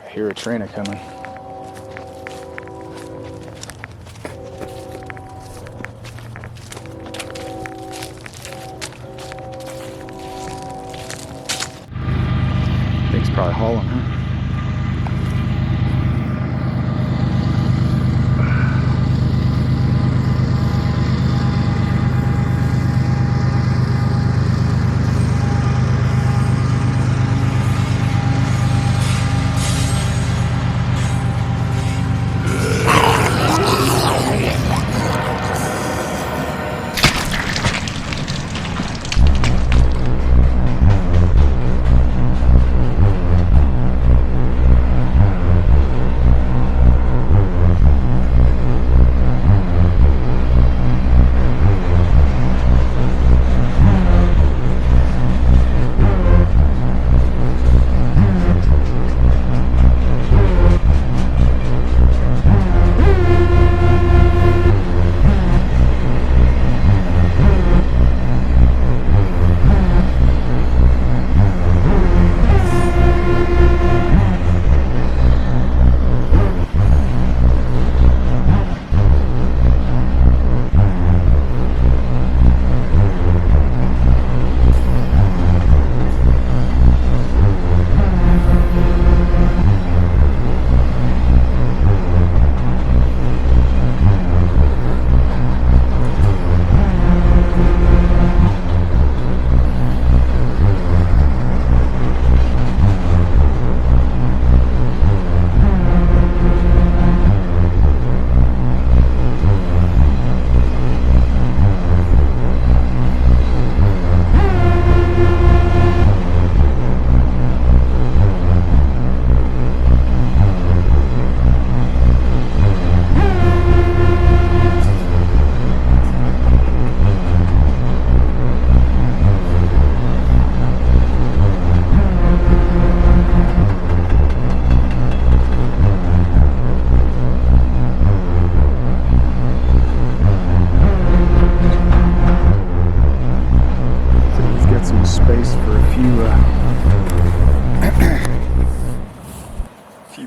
I hear a train coming. Thing's probably hauling, huh?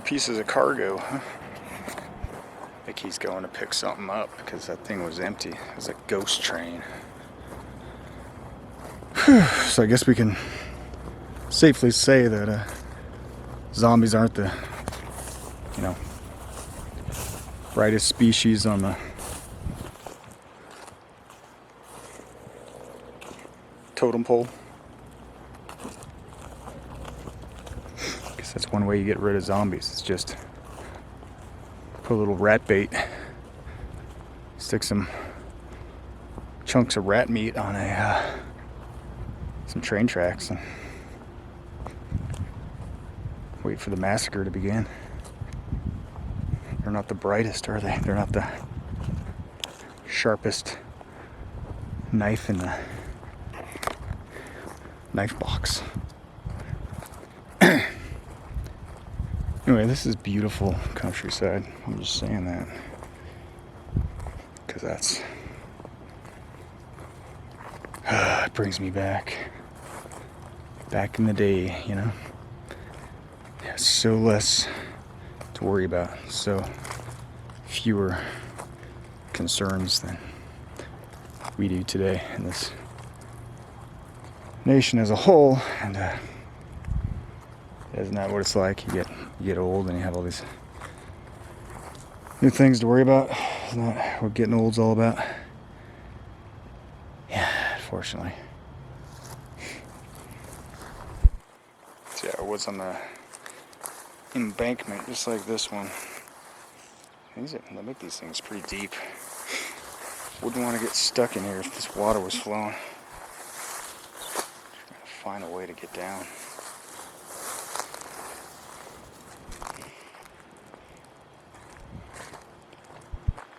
Pieces of cargo. I think he's going to pick something up because that thing was empty. It was a ghost train. So I guess we can safely say that zombies aren't the, brightest species on the totem pole. Guess that's one way you get rid of zombies. It's just put a little rat bait, stick some chunks of rat meat on some train tracks, and wait for the massacre to begin. They're not the brightest, are they? They're not the sharpest knife in the knife box. Anyway, this is beautiful countryside. I'm just saying that because it brings me back in the day, you know. Yeah, so less to worry about, so fewer concerns than we do today in this nation as a whole. And isn't that what it's like? You get old and you have all these new things to worry about. Isn't that what getting old's all about? Yeah, unfortunately. So yeah, I was on the embankment just like this one. They make these things pretty deep. Wouldn't want to get stuck in here if this water was flowing. Just gotta find a way to get down.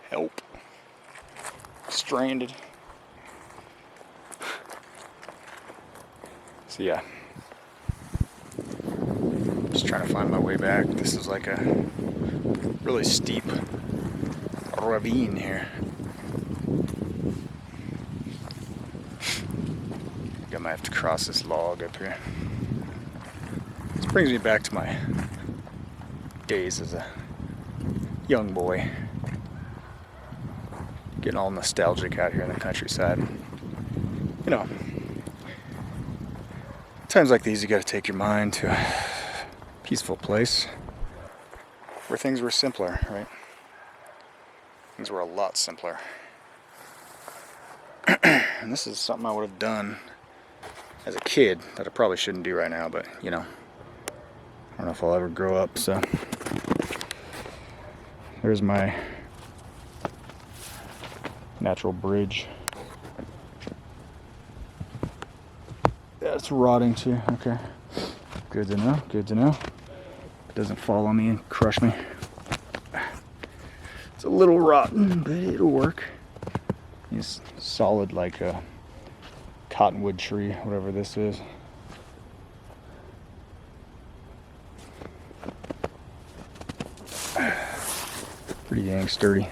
Help. Stranded. So yeah. Just trying to find my way back. This is like a really steep ravine here. I might have to cross this log up here. This brings me back to my days as a young boy. Getting all nostalgic out here in the countryside. You know, times like these you gotta take your mind to a peaceful place where things were simpler, right? Things were a lot simpler. And this is something I would have done as a kid that I probably shouldn't do right now, but you know, I don't know if I'll ever grow up, so there's my natural bridge. That's rotting too. Okay, good to know, good to know. It doesn't fall on me and crush me. It's a little rotten, but it'll work. It's solid like a cottonwood tree, whatever this is. Pretty dang sturdy.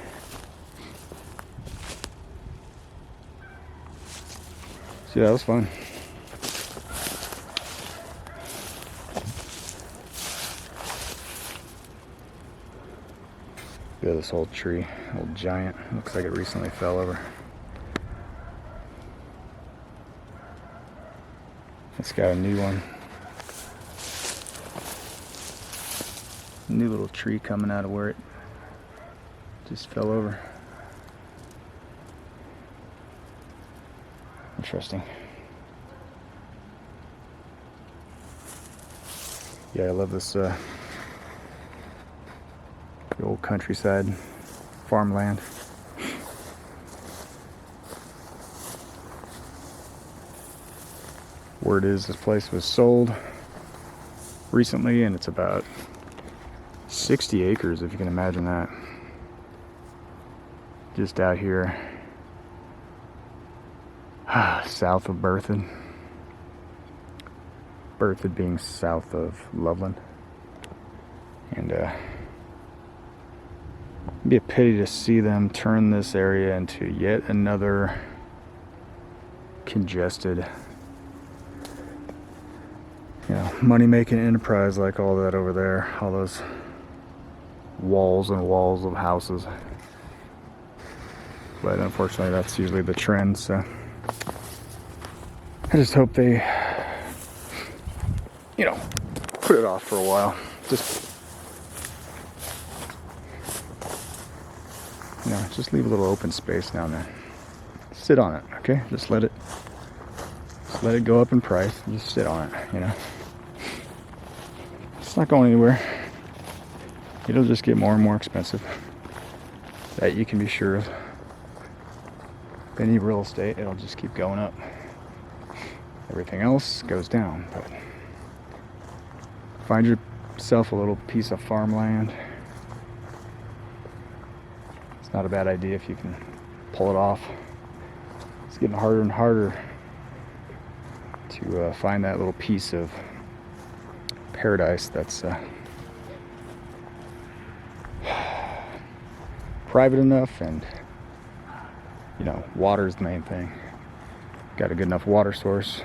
So yeah, that was fun. Look at this old tree, old giant. Looks like it recently fell over. It's got a new one. New little tree coming out of where it just fell over. Interesting. Yeah, I love this the old countryside farmland. Word is this place was sold recently, and it's about 60 acres, if you can imagine that. Just out here south of Berthoud. Berthoud being south of Loveland. And it'd be a pity to see them turn this area into yet another congested, you know, money-making enterprise like all that over there. All those walls and walls of houses. But unfortunately, that's usually the trend, so I just hope they, you know, put it off for a while. Just, you know, just leave a little open space down there. Sit on it, okay? Just let it let it go up in price. You sit on it, you know. It's not going anywhere. It'll just get more and more expensive. That you can be sure of. Any real estate, it'll just keep going up. Everything else goes down. But find yourself a little piece of farmland. It's not a bad idea if you can pull it off. It's getting harder and harder to find that little piece of paradise that's private enough, and you know, water's the main thing. Got a good enough water source,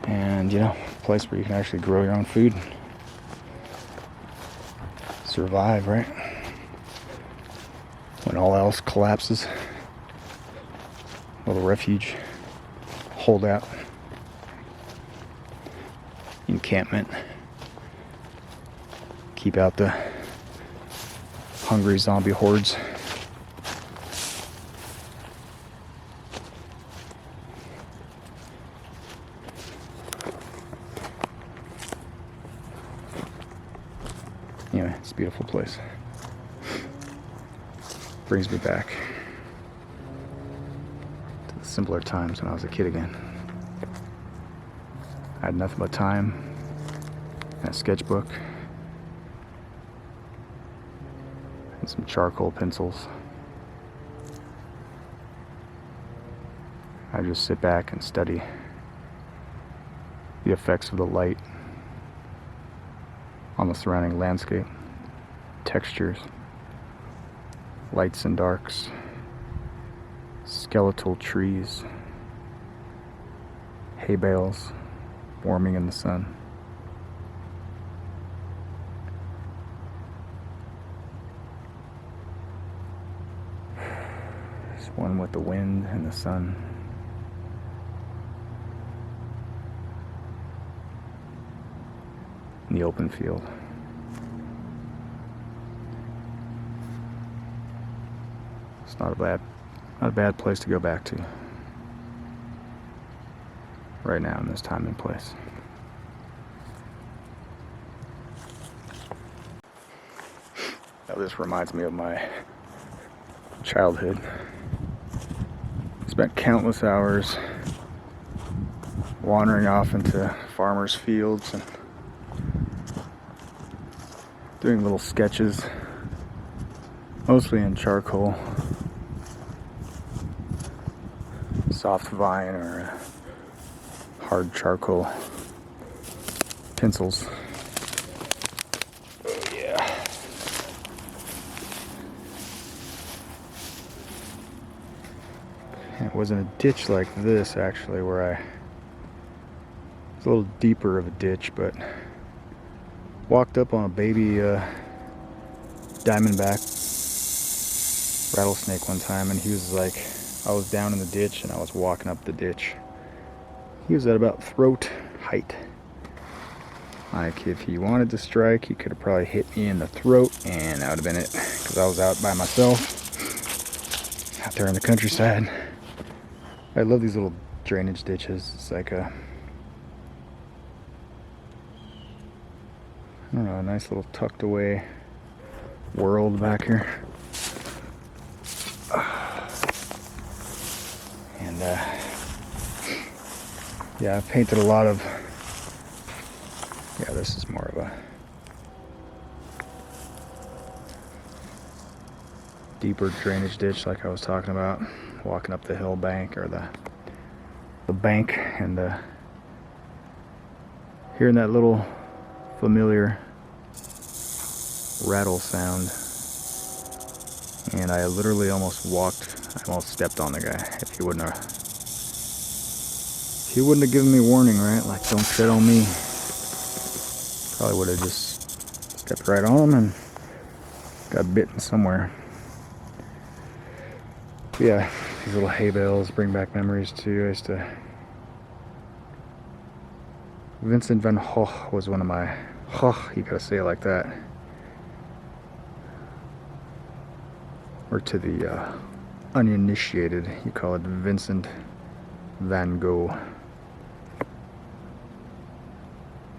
and you know, a place where you can actually grow your own food, survive, right? When all else collapses, a little refuge, holdout, encampment. Keep out the hungry zombie hordes. Anyway, it's a beautiful place. Brings me back to the simpler times when I was a kid again. I had nothing but time and a sketchbook and some charcoal pencils. I just sit back and study the effects of the light on the surrounding landscape, textures, lights and darks, skeletal trees, hay bales warming in the sun. It's one with the wind and the sun. In the open field. It's not a bad place to go back to right now in this time and place. Now this reminds me of my childhood. Spent countless hours wandering off into farmers' fields and doing little sketches, mostly in charcoal, soft vine or hard charcoal pencils. Oh yeah. It was in a ditch like this actually, where it was a little deeper of a ditch, but walked up on a baby diamondback rattlesnake one time, and he was like, I was down in the ditch and I was walking up the ditch. He was at about throat height. Like, if he wanted to strike, he could have probably hit me in the throat, and that would have been it, because I was out by myself out there in the countryside. I love these little drainage ditches. It's like a, I don't know, a nice little tucked away world back here. And yeah, I've painted a lot of, yeah, this is more of a deeper drainage ditch like I was talking about, walking up the hill bank or the bank, and hearing that little familiar rattle sound, and I literally almost stepped on the guy. If he wouldn't have given me warning, right? Like, don't tread on me. Probably would have just stepped right on him and got bitten somewhere. But yeah, these little hay bales bring back memories too. I used to, Vincent van Gogh was one of my, you gotta say it like that. Or to the uninitiated, you call it Vincent van Gogh.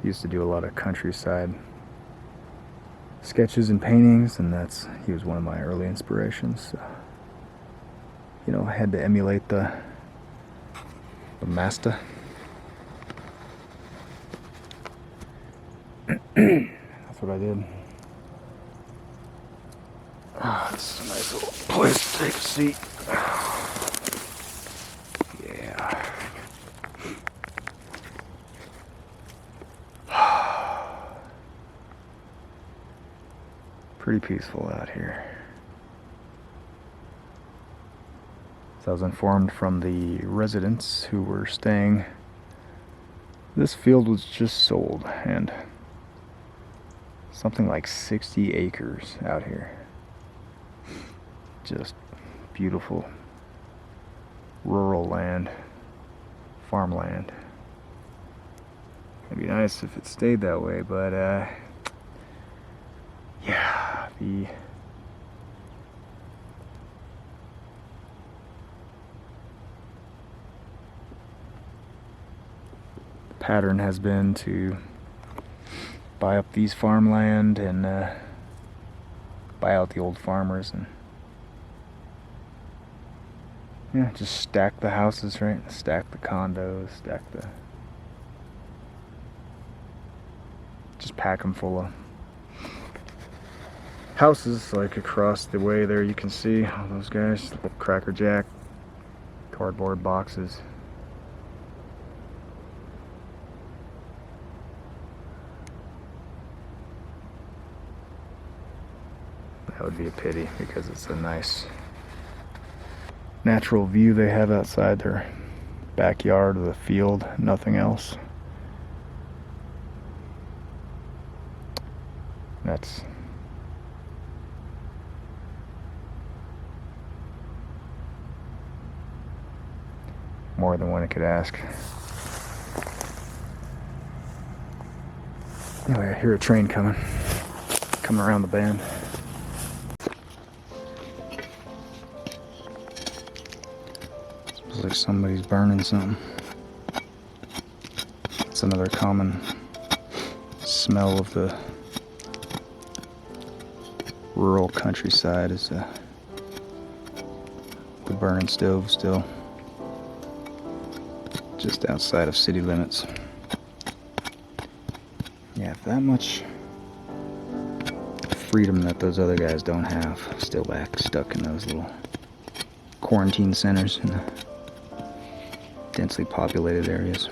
He used to do a lot of countryside sketches and paintings, and he was one of my early inspirations. So, I had to emulate the master. That's what I did. This is a nice little place to take a seat. Yeah. Pretty peaceful out here. So I was informed from the residents who were staying, this field was just sold, and something like 60 acres out here. Just beautiful rural land, farmland. It'd be nice if it stayed that way, but yeah, the pattern has been to buy up these farmland and buy out the old farmers and just stack the houses, right? Stack the condos, just pack them full of houses. Like across the way there you can see all those guys, little Cracker Jack cardboard boxes. That would be a pity because it's a nice natural view they have outside their backyard of the field, nothing else. That's more than one could ask. Anyway, I hear a train coming around the bend. Looks like somebody's burning something. It's another common smell of the rural countryside is the burning stove still just outside of city limits. Yeah, that much freedom that those other guys don't have, still stuck in those little quarantine centers in the densely populated areas.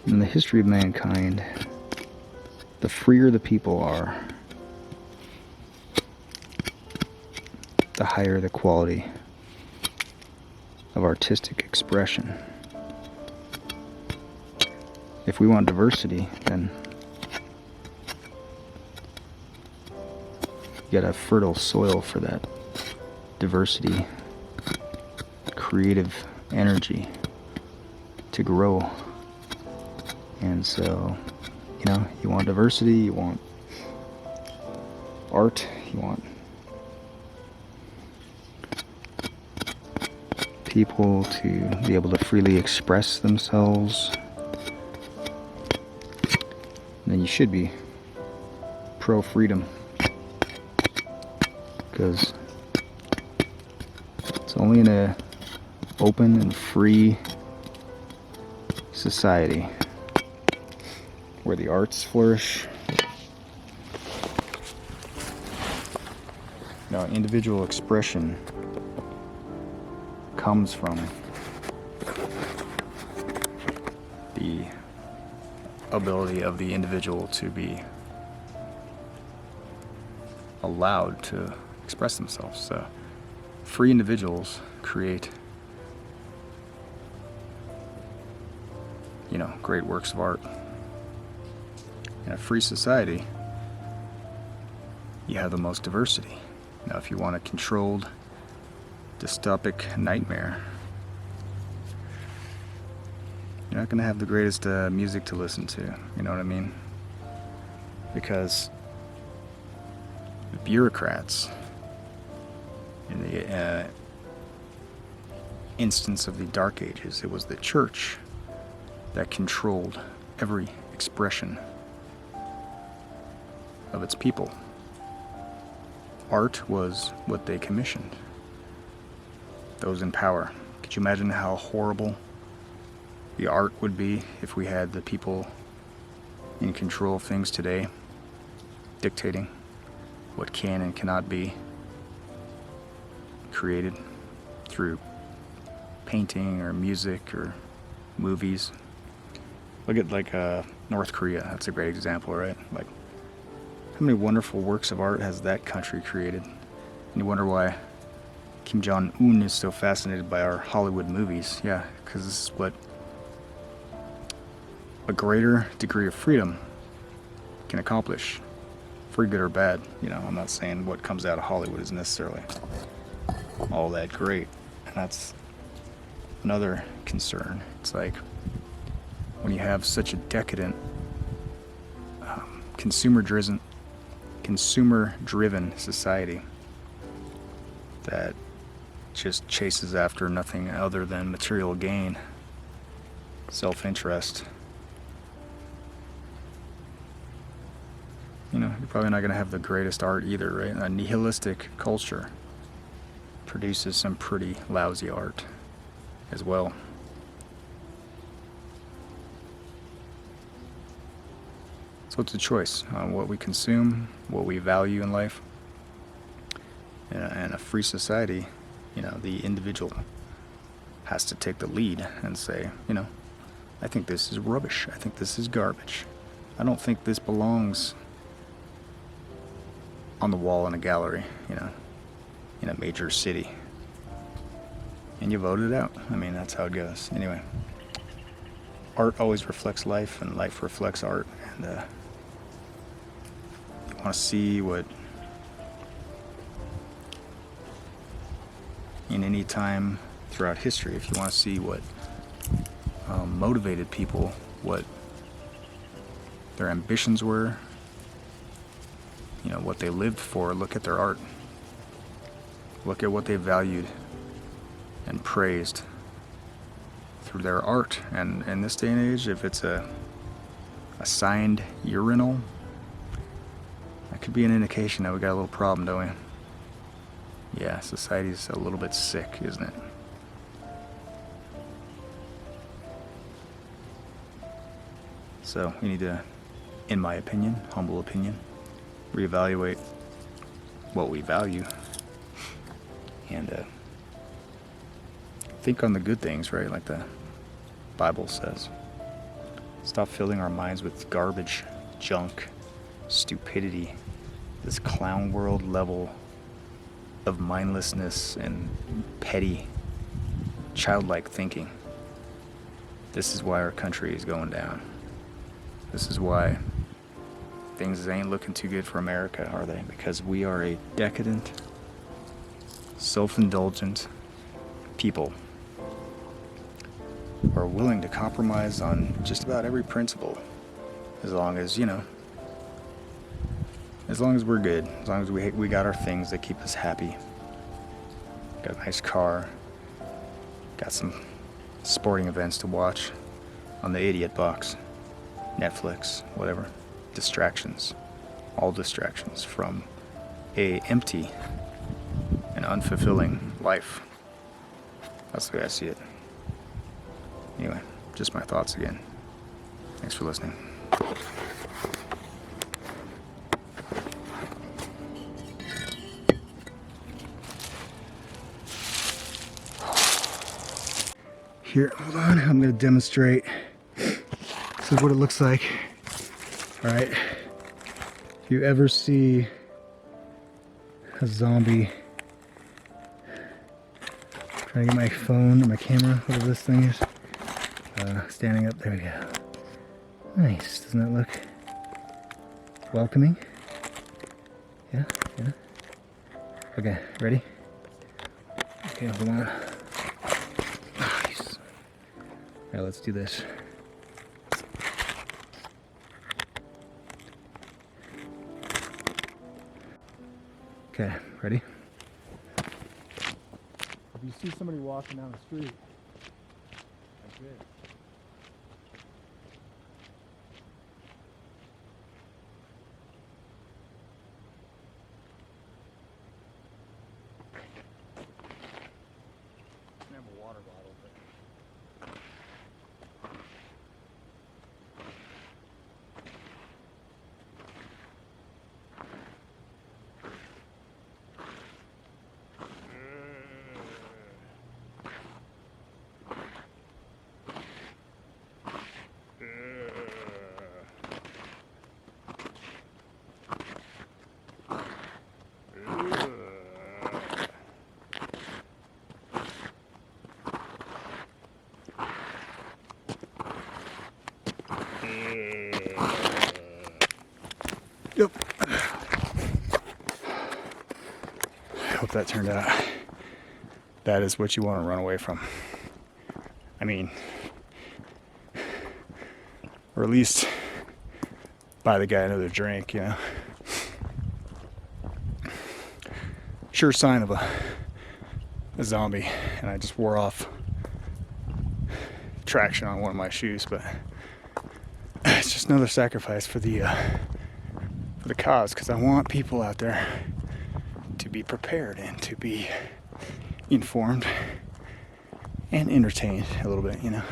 In the history of mankind, the freer the people are, the higher the quality of artistic expression. If we want diversity, then you gotta have fertile soil for that diversity, creative energy to grow. And so, you want diversity, you want art, you want people to be able to freely express themselves, then you should be pro-freedom, because it's only in an open and free society where the arts flourish. Now, individual expression comes from the ability of the individual to be allowed to express themselves. So, free individuals create, great works of art. In a free society, you have the most diversity. Now, if you want a controlled, dystopic nightmare, you're not going to have the greatest music to listen to. You know what I mean? because the bureaucrats in the instance of the Dark Ages, it was the church that controlled every expression of its people. Art was what they commissioned. Those in power. Could you imagine how horrible the art would be if we had the people in control of things today, dictating what can and cannot be created through painting or music or movies? Look at like North Korea. That's a great example, right? Like, how many wonderful works of art has that country created? And you wonder why Kim Jong-un is so fascinated by our Hollywood movies. Yeah, because this is what a greater degree of freedom can accomplish, for good or bad. You know, I'm not saying what comes out of Hollywood is necessarily all that great. And that's another concern. It's like when you have such a decadent, consumer-driven society that just chases after nothing other than material gain, self-interest. You know, you're probably not going to have the greatest art either, right? A nihilistic culture produces some pretty lousy art as well. So it's a choice on what we consume, what we value in life. In a free society, you know, the individual has to take the lead and say, you know, I think this is rubbish. I think this is garbage. I don't think this belongs on the wall in a gallery, you know, in a major city. And you vote it out. I mean, that's how it goes. Anyway, art always reflects life, and life reflects art. And you want to see what, in any time throughout history, if you want to see what motivated people, what their ambitions were, you know, what they lived for, look at their art. Look at what they valued and praised through their art. And in this day and age, if it's a signed urinal, that could be an indication that we got a little problem, don't we? Yeah, society's a little bit sick, isn't it? So we need to, in my opinion, humble opinion, reevaluate what we value and think on the good things, right? Like the Bible says. Stop filling our minds with garbage, junk, stupidity, this clown world level of mindlessness and petty, childlike thinking. This is why our country is going down. This is why things ain't looking too good for America, are they? Because we are a decadent, self-indulgent people who are willing to compromise on just about every principle, as long as, you know, as long as we're good, as long as we got our things that keep us happy. Got a nice car, got some sporting events to watch on the idiot box, Netflix, whatever. Distractions, all distractions from a empty and unfulfilling life. That's the way I see it. Anyway, just my thoughts again. Thanks for listening. Here, hold on, I'm going to demonstrate. This is what it looks like. All right, if you ever see a zombie, trying to get my phone or my camera, whatever this thing is, standing up, there we go. Nice, doesn't that look welcoming? Yeah. Okay, ready? Okay, hold on. Nice. All right, let's do this. Okay, ready? If you see somebody walking down the street, that's it. I have a water bottle, but yep. I hope that turned out. That is what you want to run away from. I mean, or at least buy the guy another drink, you know. Sure sign of a zombie, and I just wore off traction on one of my shoes, but it's just another sacrifice for the cause, because I want people out there to be prepared and to be informed and entertained a little bit, you know.